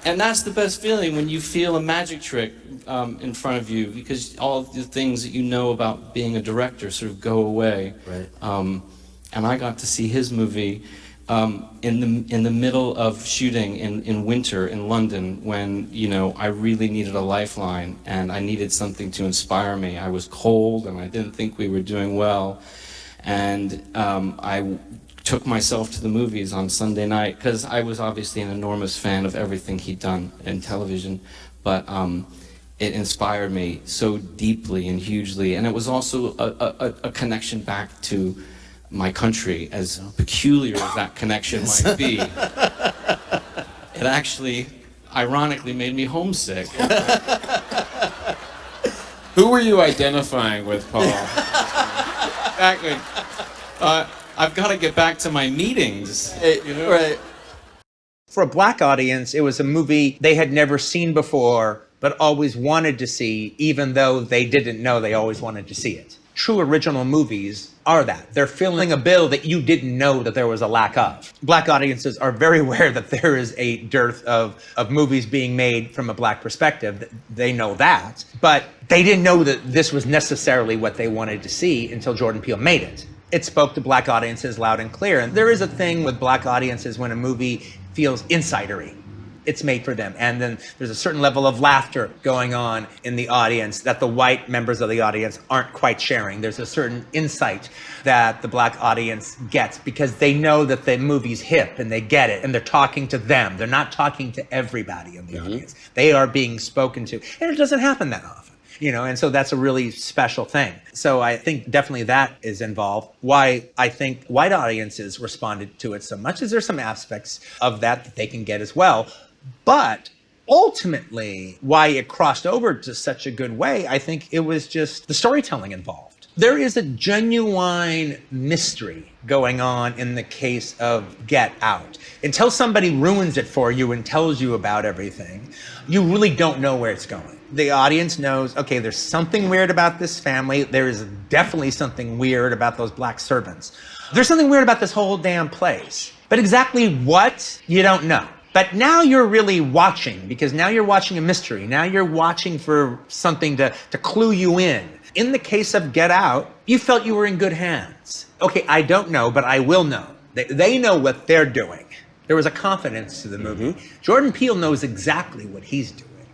And that's the best feeling, when you feel a magic trick in front of you, because all of the things that you know about being a director sort of go away. Right. And I got to see his movie in the middle of shooting in winter in London, when, you know, I really needed a lifeline and I needed something to inspire me. I was cold and I didn't think we were doing well, and I took myself to the movies on Sunday night, because I was obviously an enormous fan of everything he'd done in television, but it inspired me so deeply and hugely, and it was also a connection back to my country, as peculiar as that connection might be. It actually, ironically, made me homesick. Who were you identifying with, Paul? Exactly. I've got to get back to my meetings. You know? Right. For a black audience, it was a movie they had never seen before, but always wanted to see, even though they didn't know they always wanted to see it. True original movies are that. They're filling a bill that you didn't know that there was a lack of. Black audiences are very aware that there is a dearth of movies being made from a black perspective. They know that, but they didn't know that this was necessarily what they wanted to see until Jordan Peele made it. It spoke to black audiences loud and clear. And there is a thing with black audiences when a movie feels insidery. It's made for them. And then there's a certain level of laughter going on in the audience that the white members of the audience aren't quite sharing. There's a certain insight that the black audience gets because they know that the movie's hip and they get it and they're talking to them. They're not talking to everybody in the audience. They are being spoken to. And it doesn't happen that often, you know, and so that's a really special thing. So I think definitely that is involved. Why I think white audiences responded to it so much is there's some aspects of that they can get as well. But ultimately, why it crossed over to such a good way, I think it was just the storytelling involved. There is a genuine mystery going on in the case of Get Out. Until somebody ruins it for you and tells you about everything, you really don't know where it's going. The audience knows, okay, there's something weird about this family. There is definitely something weird about those black servants. There's something weird about this whole damn place. But exactly what, you don't know. But now you're really watching, because now you're watching a mystery. Now you're watching for something to clue you in. In the case of Get Out, you felt you were in good hands. Okay, I don't know, but I will know. They know what they're doing. There was a confidence to the movie. Jordan Peele knows exactly what he's doing.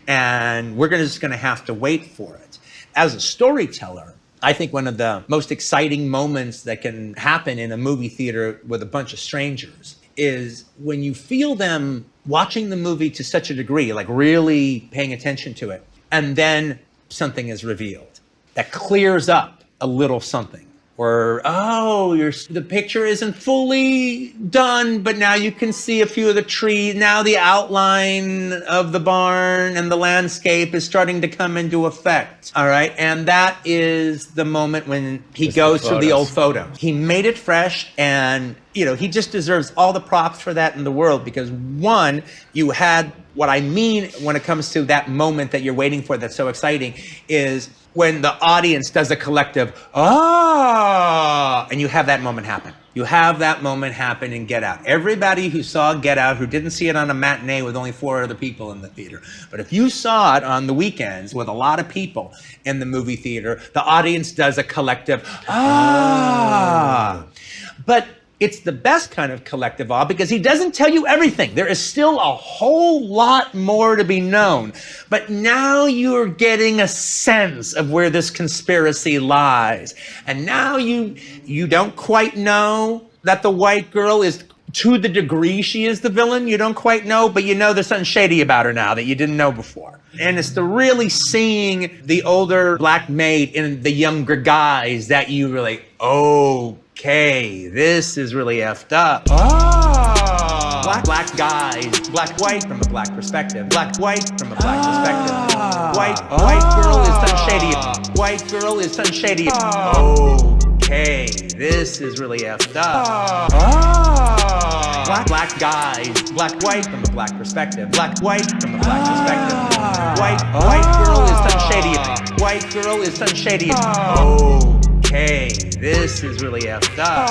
And we're just going to have to wait for it. As a storyteller, I think one of the most exciting moments that can happen in a movie theater with a bunch of strangers is when you feel them watching the movie to such a degree, like really paying attention to it, and then something is revealed that clears up a little something. Or, oh, the picture isn't fully done, but now you can see a few of the trees. Now the outline of the barn and the landscape is starting to come into effect. All right. And that is the moment when he goes through the old photo. He made it fresh, and, you know, he just deserves all the props for that in the world, because one, you had what I mean when it comes to that moment that you're waiting for that's so exciting is when the audience does a collective, ah, and you have that moment happen. You have that moment happen in Get Out. Everybody who saw Get Out, who didn't see it on a matinee with only 4 other people in the theater, but if you saw it on the weekends with a lot of people in the movie theater, the audience does a collective, ah. But it's the best kind of collective awe because he doesn't tell you everything. There is still a whole lot more to be known. But now you're getting a sense of where this conspiracy lies. And now you don't quite know that the white girl is, to the degree she is the villain, you don't quite know, but you know there's something shady about her now that you didn't know before. And it's the really seeing the older black maid in the younger guys that you really, okay, this is really effed up. Oh. Black guys, black-white from a black perspective. Black-white from a black perspective. White girl is done shady. White girl is done shady. Okay, this is really effed up. Black guys, black-white from a black perspective. Black-white from a black perspective. White girl is done shady. White girl is done shady. Okay, this is really effed up.